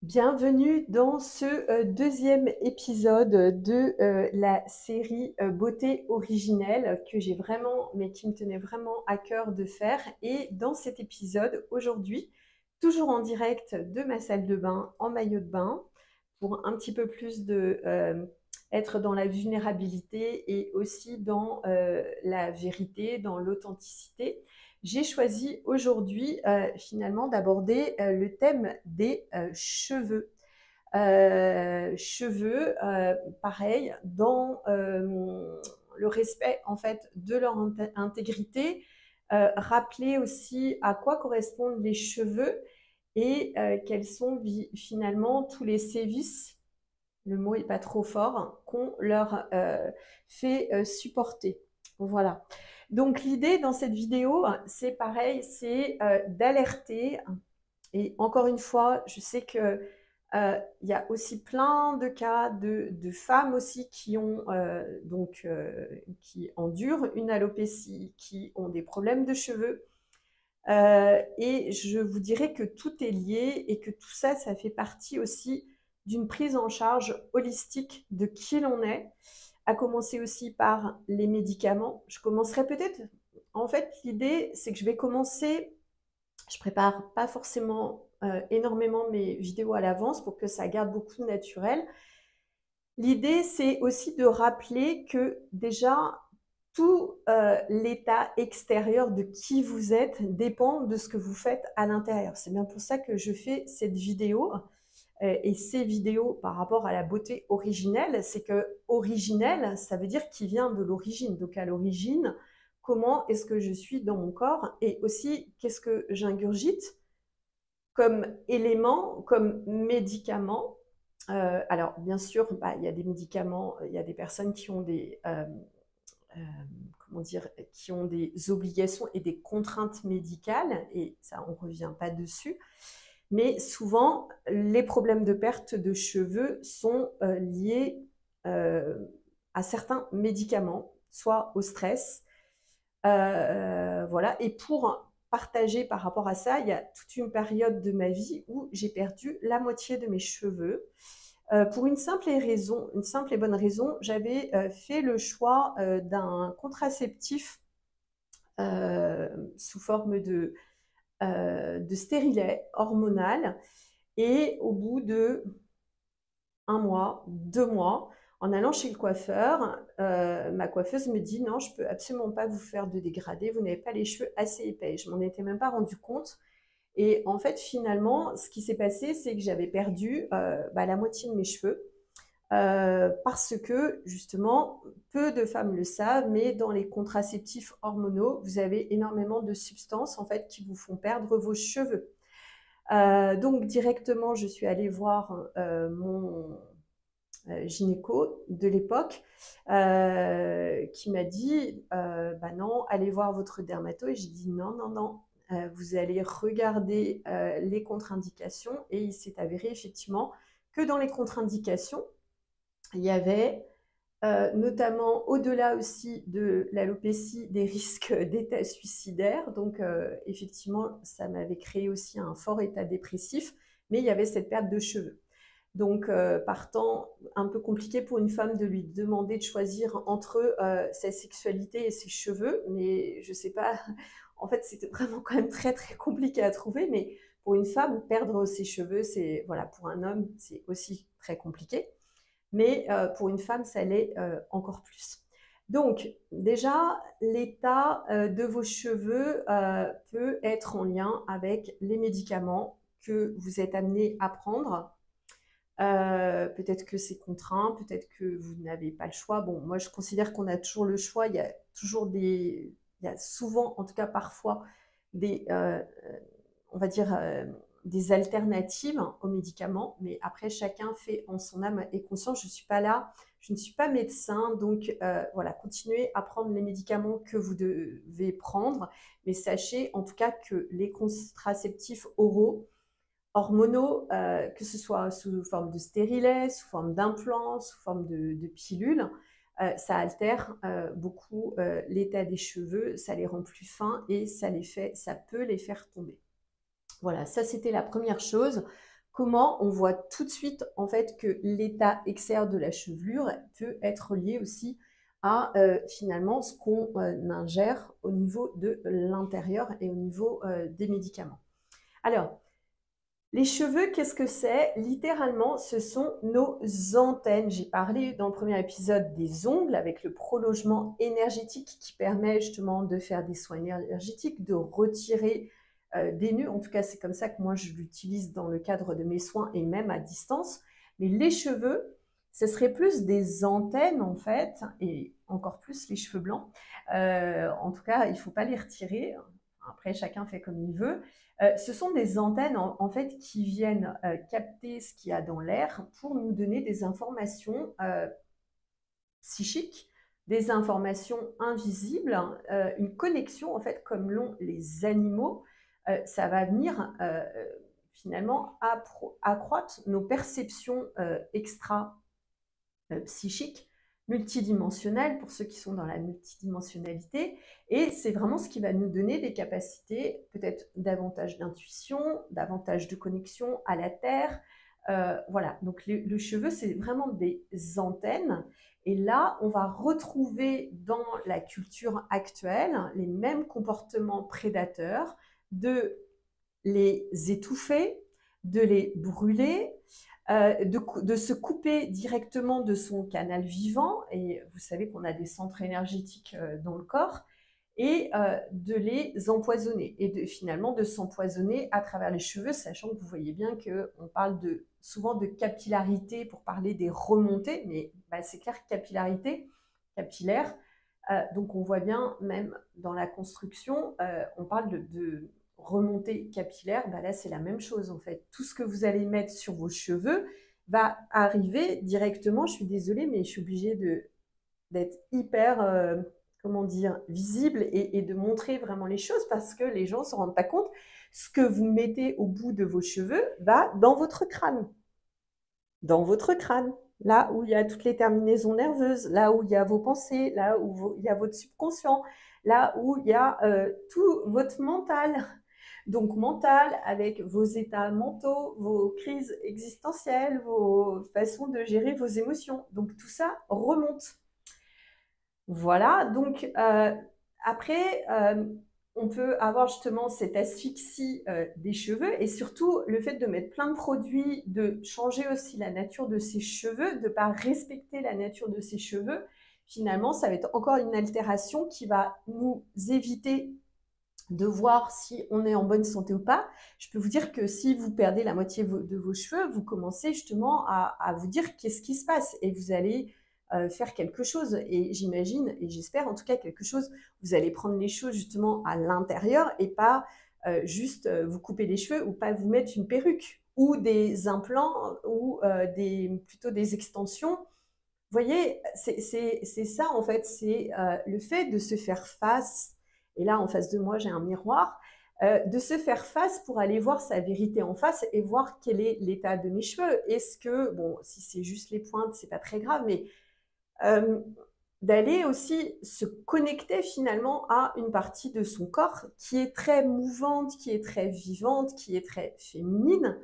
Bienvenue dans ce deuxième épisode de la série Beauté originelle que j'ai vraiment, mais qui me tenait vraiment à cœur de faire. Et dans cet épisode, aujourd'hui, toujours en direct de ma salle de bain, en maillot de bain, pour un petit peu plus de être dans la vulnérabilité et aussi dans la vérité, dans l'authenticité. J'ai choisi aujourd'hui finalement d'aborder le thème des cheveux. Pareil, dans le respect en fait de leur intégrité, rappeler aussi à quoi correspondent les cheveux et quels sont finalement tous les sévices, le mot est pas trop fort, hein, qu'on leur fait supporter. Voilà. Donc l'idée dans cette vidéo, c'est pareil, c'est d'alerter. Et encore une fois, je sais que il y a aussi plein de cas de femmes aussi qui ont qui endurent une alopécie, qui ont des problèmes de cheveux. Et je vous dirais que tout est lié et que tout ça, ça fait partie aussi d'une prise en charge holistique de qui l'on est, à commencer aussi par les médicaments. Je commencerai peut-être, en fait, l'idée, c'est que je vais commencer, je prépare pas forcément énormément mes vidéos à l'avance pour que ça garde beaucoup de naturel. L'idée, c'est aussi de rappeler que déjà, tout l'état extérieur de qui vous êtes dépend de ce que vous faites à l'intérieur. C'est bien pour ça que je fais cette vidéo et ces vidéos par rapport à la beauté originelle. C'est que originelle, ça veut dire qui vient de l'origine. Donc à l'origine, comment est-ce que je suis dans mon corps et aussi qu'est-ce que j'ingurgite comme élément, comme médicament. Alors, bien sûr, il y a des médicaments, il y a des personnes qui ont euh, comment dire, qui ont des obligations et des contraintes médicales, et ça, on ne revient pas dessus. Mais souvent, les problèmes de perte de cheveux sont liés à certains médicaments, soit au stress, voilà. Et pour partager par rapport à ça, il y a toute une période de ma vie où j'ai perdu la moitié de mes cheveux. Pour une simple et bonne raison, j'avais fait le choix d'un contraceptif sous forme de stérilet hormonal. Et au bout de un mois, 2 mois, en allant chez le coiffeur, ma coiffeuse me dit non, je ne peux absolument pas vous faire de dégradé, vous n'avez pas les cheveux assez épais. Je m'en étais même pas rendu compte. Et en fait, finalement, ce qui s'est passé, c'est que j'avais perdu la moitié de mes cheveux. Parce que justement, peu de femmes le savent, mais dans les contraceptifs hormonaux, vous avez énormément de substances en fait qui vous font perdre vos cheveux. Donc directement, je suis allée voir mon gynéco de l'époque qui m'a dit bah non, allez voir votre dermato. Et j'ai dit non, non, non, vous allez regarder les contre-indications. Et il s'est avéré effectivement que dans les contre-indications, il y avait notamment au-delà aussi de l'alopécie des risques d'état suicidaire. Donc effectivement, ça m'avait créé aussi un fort état dépressif, mais il y avait cette perte de cheveux. Donc, partant, un peu compliqué pour une femme de lui demander de choisir entre sa sexualité et ses cheveux, mais je sais pas, en fait, c'était vraiment quand même très très compliqué à trouver, mais pour une femme, perdre ses cheveux, c'est, voilà, pour un homme, c'est aussi très compliqué, mais pour une femme, ça l'est encore plus. Donc, déjà, l'état de vos cheveux peut être en lien avec les médicaments que vous êtes amené à prendre. Peut-être que c'est contraint, peut-être que vous n'avez pas le choix. Bon, moi je considère qu'on a toujours le choix. Il y a toujours il y a souvent, en tout cas parfois, des, on va dire, des alternatives aux médicaments. Mais après, chacun fait en son âme et conscience. Je suis pas là, je ne suis pas médecin, donc voilà, continuez à prendre les médicaments que vous devez prendre, mais sachez en tout cas que les contraceptifs oraux hormonaux, que ce soit sous forme de stérilet, sous forme d'implants, sous forme de pilules, ça altère beaucoup l'état des cheveux, ça les rend plus fins et ça peut les faire tomber. Voilà, ça c'était la première chose comment on voit tout de suite en fait que l'état extérieur de la chevelure peut être lié aussi à finalement ce qu'on ingère au niveau de l'intérieur et au niveau des médicaments. Alors, les cheveux, qu'est-ce que c'est? Littéralement, ce sont nos antennes. J'ai parlé dans le premier épisode des ongles avec le prolongement énergétique qui permet justement de faire des soins énergétiques, de retirer des nœuds. En tout cas, c'est comme ça que moi, je l'utilise dans le cadre de mes soins et même à distance. Mais les cheveux, ce serait plus des antennes en fait, et encore plus les cheveux blancs. En tout cas, il ne faut pas les retirer. Après, chacun fait comme il veut. Ce sont des antennes en fait qui viennent capter ce qu'il y a dans l'air pour nous donner des informations psychiques, des informations invisibles, une connexion en fait comme l'ont les animaux. Ça va venir finalement accroître nos perceptions extra-psychiques, multidimensionnelles pour ceux qui sont dans la multidimensionnalité. Et c'est vraiment ce qui va nous donner des capacités, peut-être davantage d'intuition, davantage de connexion à la Terre. Voilà, donc le cheveu, c'est vraiment des antennes. Et là, on va retrouver dans la culture actuelle les mêmes comportements prédateurs de les étouffer, de les brûler, de se couper directement de son canal vivant, et vous savez qu'on a des centres énergétiques dans le corps, et de les empoisonner, et finalement de s'empoisonner à travers les cheveux, sachant que vous voyez bien qu'on parle souvent de capillarité pour parler des remontées, mais c'est clair, capillarité, capillaire, donc on voit bien, même dans la construction, on parle de remontée capillaire, là c'est la même chose en fait. Tout ce que vous allez mettre sur vos cheveux va arriver directement, je suis désolée, mais je suis obligée d'être hyper, comment dire, visible et de montrer vraiment les choses parce que les gens ne se rendent pas compte. Ce que vous mettez au bout de vos cheveux va dans votre crâne. Dans votre crâne, là où il y a toutes les terminaisons nerveuses, là où il y a vos pensées, là où il y a votre subconscient, là où il y a tout votre mental. Donc mental avec vos états mentaux, vos crises existentielles, vos façons de gérer vos émotions. Donc tout ça remonte. Voilà, donc après, on peut avoir justement cette asphyxie des cheveux et surtout le fait de mettre plein de produits, de changer aussi la nature de ses cheveux, de ne pas respecter la nature de ses cheveux. Finalement, ça va être encore une altération qui va nous éviter de voir si on est en bonne santé ou pas. Je peux vous dire que si vous perdez la moitié de vos cheveux, vous commencez justement à vous dire qu'est-ce qui se passe et vous allez faire quelque chose. Et j'imagine, et j'espère en tout cas quelque chose, vous allez prendre les choses justement à l'intérieur et pas juste vous couper les cheveux ou pas vous mettre une perruque ou des implants ou plutôt des extensions. Vous voyez, c'est ça en fait, c'est le fait de se faire face, et là en face de moi j'ai un miroir, de se faire face pour aller voir sa vérité en face et voir quel est l'état de mes cheveux. Est-ce que, bon, si c'est juste les pointes, c'est pas très grave, mais d'aller aussi se connecter finalement à une partie de son corps qui est très mouvante, qui est très vivante, qui est très féminine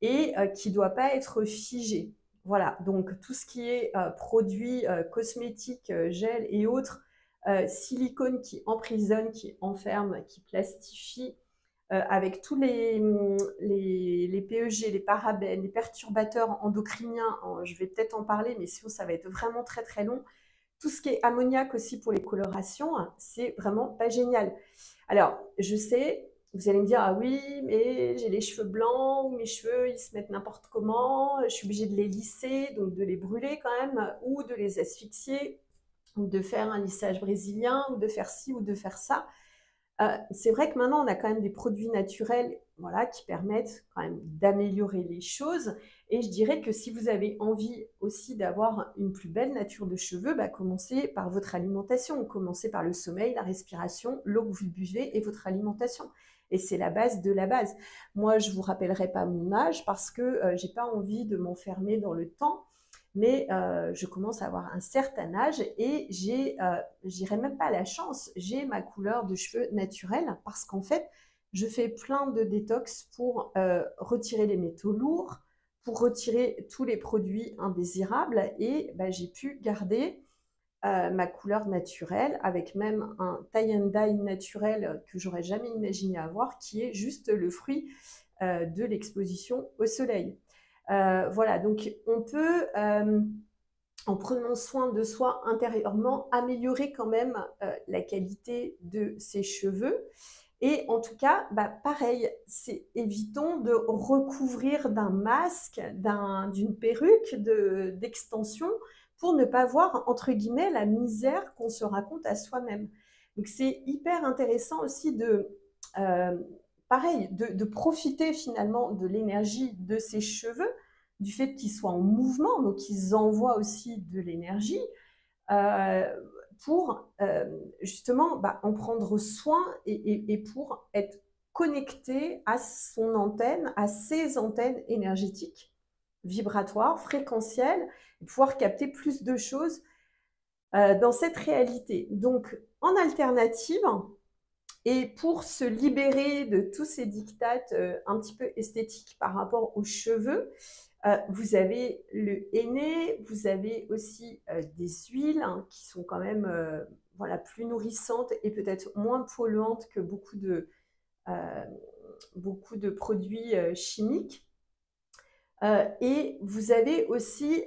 et qui ne doit pas être figée. Voilà, donc tout ce qui est produits cosmétiques, gel et autres, silicone qui emprisonne, qui enferme, qui plastifie, avec tous les PEG, les parabènes, les perturbateurs endocriniens, je vais peut-être en parler, mais sinon ça va être vraiment très très long. Tout ce qui est ammoniac aussi pour les colorations, c'est vraiment pas génial. Alors, je sais, vous allez me dire, ah oui, mais j'ai les cheveux blancs, ou mes cheveux, ils se mettent n'importe comment, je suis obligée de les lisser, donc de les brûler quand même, ou de les asphyxier, ou de faire un lissage brésilien, ou de faire ci, ou de faire ça. C'est vrai que maintenant, on a quand même des produits naturels, voilà, qui permettent quand même d'améliorer les choses. Et je dirais que si vous avez envie aussi d'avoir une plus belle nature de cheveux, commencez par votre alimentation. Commencez par le sommeil, la respiration, l'eau que vous buvez et votre alimentation. Et c'est la base de la base. Moi, je ne vous rappellerai pas mon âge parce que je n'ai pas envie de m'enfermer dans le temps. Mais je commence à avoir un certain âge et j'ai, je dirais même pas la chance, j'ai ma couleur de cheveux naturelle parce qu'en fait, je fais plein de détox pour retirer les métaux lourds, pour retirer tous les produits indésirables et bah, j'ai pu garder ma couleur naturelle avec même un tie and dye naturel que j'aurais jamais imaginé avoir qui est juste le fruit de l'exposition au soleil. Voilà, donc on peut, en prenant soin de soi intérieurement, améliorer quand même la qualité de ses cheveux. Et en tout cas, bah, pareil, évitons de recouvrir d'un masque, d'une perruque, d'extension, pour ne pas voir, entre guillemets, la misère qu'on se raconte à soi-même. Donc c'est hyper intéressant aussi euh, pareil, de profiter finalement de l'énergie de ses cheveux, du fait qu'ils soient en mouvement, donc ils envoient aussi de l'énergie, euh, pour justement bah, en prendre soin et pour être connecté à son antenne, à ses antennes énergétiques, vibratoires, fréquentielles, et pouvoir capter plus de choses dans cette réalité. Donc, en alternative, et pour se libérer de tous ces diktats un petit peu esthétiques par rapport aux cheveux, vous avez le henné, vous avez aussi des huiles hein, qui sont quand même voilà, plus nourrissantes et peut-être moins polluantes que beaucoup de produits chimiques. Et vous avez aussi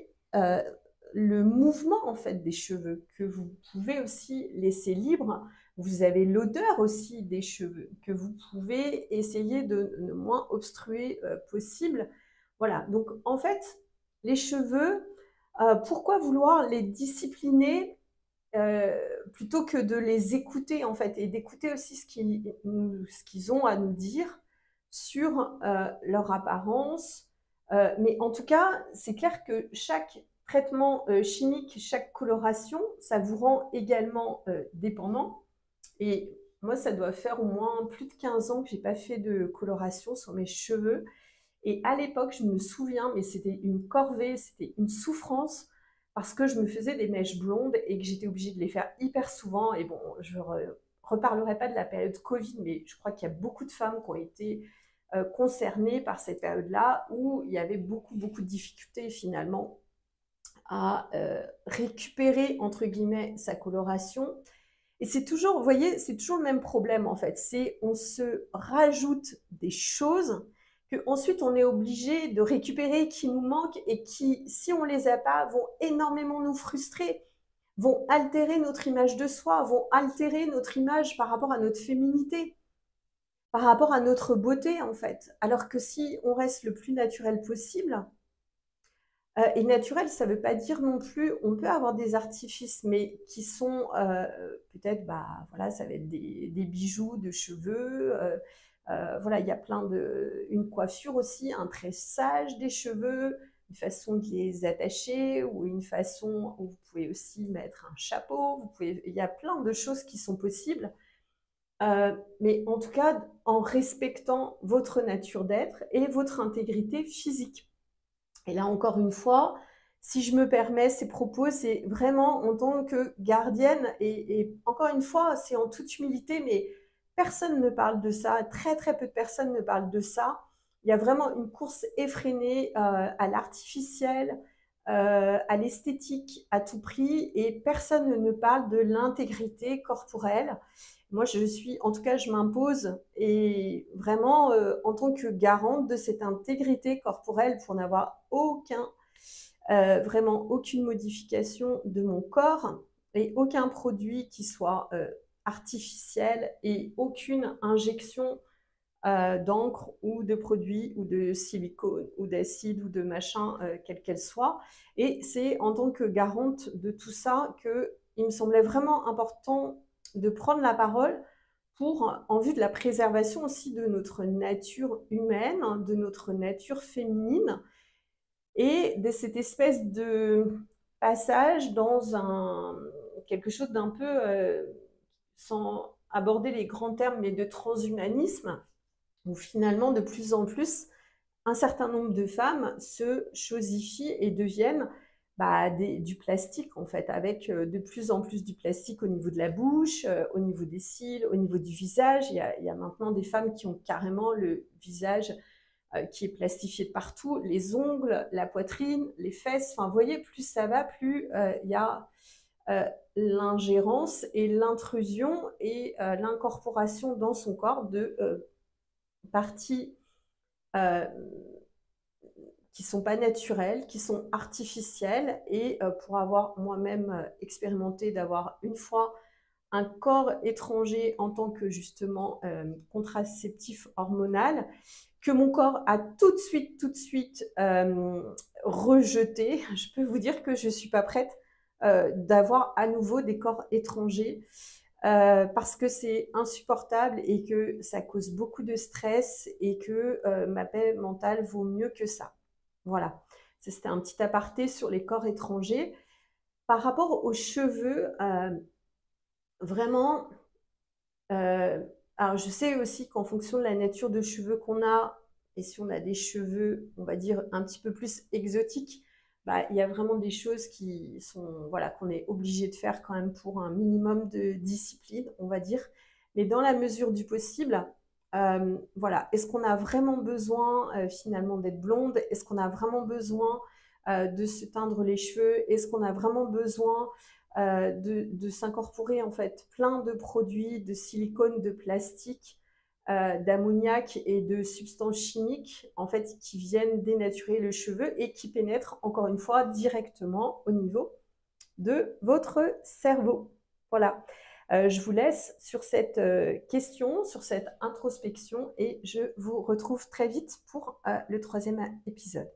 le mouvement en fait des cheveux que vous pouvez aussi laisser libre. Vous avez l'odeur aussi des cheveux que vous pouvez essayer de ne moins obstruer possible. Voilà, donc en fait, les cheveux, pourquoi vouloir les discipliner plutôt que de les écouter en fait et d'écouter aussi ce qu'ils ont à nous dire sur leur apparence. Mais en tout cas, c'est clair que chaque traitement chimique, chaque coloration, ça vous rend également dépendant. Et moi, ça doit faire au moins plus de 15 ans que j'ai pas fait de coloration sur mes cheveux. Et à l'époque, je me souviens, mais c'était une corvée, c'était une souffrance parce que je me faisais des mèches blondes et que j'étais obligée de les faire hyper souvent. Et bon, je ne reparlerai pas de la période Covid, mais je crois qu'il y a beaucoup de femmes qui ont été concernées par cette période-là où il y avait beaucoup, beaucoup de difficultés finalement à récupérer, entre guillemets, sa coloration. Et c'est toujours, vous voyez, c'est toujours le même problème en fait. C'est on se rajoute des choses que ensuite on est obligé de récupérer qui nous manquent et qui, si on les a pas, vont énormément nous frustrer, vont altérer notre image de soi, vont altérer notre image par rapport à notre féminité, par rapport à notre beauté en fait. Alors que si on reste le plus naturel possible, et naturel, ça ne veut pas dire non plus, on peut avoir des artifices, mais qui sont peut-être, bah, voilà, ça va être des bijoux de cheveux, voilà, il y a une coiffure aussi, un tressage des cheveux, une façon de les attacher, ou une façon où vous pouvez aussi mettre un chapeau, il y a plein de choses qui sont possibles, mais en tout cas, en respectant votre nature d'être et votre intégrité physique. Et là, encore une fois, si je me permets ces propos, c'est vraiment en tant que gardienne, et encore une fois, c'est en toute humilité, mais personne ne parle de ça, très très peu de personnes ne parlent de ça. Il y a vraiment une course effrénée à l'artificiel, à l'esthétique à tout prix, et personne ne parle de l'intégrité corporelle. Moi, en tout cas, je m'impose et vraiment en tant que garante de cette intégrité corporelle pour n'avoir vraiment aucune modification de mon corps et aucun produit qui soit artificiel et aucune injection d'encre ou de produits ou de silicone ou d'acide ou de machin, quelle qu'elle soit. Et c'est en tant que garante de tout ça qu'il me semblait vraiment important de prendre la parole en vue de la préservation aussi de notre nature humaine, de notre nature féminine et de cette espèce de passage dans quelque chose d'un peu, sans aborder les grands termes, mais de transhumanisme, où finalement, de plus en plus, un certain nombre de femmes se chosifient et deviennent du plastique en fait, avec de plus en plus du plastique au niveau de la bouche, au niveau des cils, au niveau du visage. Il y a maintenant des femmes qui ont carrément le visage qui est plastifié de partout, les ongles, la poitrine, les fesses. Enfin, vous voyez, plus ça va, plus il y a l'ingérence et l'intrusion et l'incorporation dans son corps de parties euh, qui sont pas naturelles, qui sont artificielles. Et pour avoir moi-même expérimenté d'avoir une fois un corps étranger en tant que justement contraceptif hormonal, que mon corps a tout de suite rejeté, je peux vous dire que je ne suis pas prête d'avoir à nouveau des corps étrangers parce que c'est insupportable et que ça cause beaucoup de stress et que ma paix mentale vaut mieux que ça. Voilà, c'était un petit aparté sur les corps étrangers. Par rapport aux cheveux, vraiment, alors je sais aussi qu'en fonction de la nature de cheveux qu'on a, et si on a des cheveux, on va dire, un petit peu plus exotiques, bah, il y a vraiment des choses qui sont, voilà, qu'on est obligé de faire quand même pour un minimum de discipline, on va dire. Mais dans la mesure du possible, voilà, est-ce qu'on a vraiment besoin finalement d'être blonde? Est-ce qu'on a vraiment besoin de se teindre les cheveux? Est-ce qu'on a vraiment besoin de s'incorporer en fait plein de produits de silicone, de plastique, d'ammoniac et de substances chimiques en fait qui viennent dénaturer le cheveu et qui pénètrent encore une fois directement au niveau de votre cerveau. Voilà. Je vous laisse sur cette question, sur cette introspection et je vous retrouve très vite pour le troisième épisode.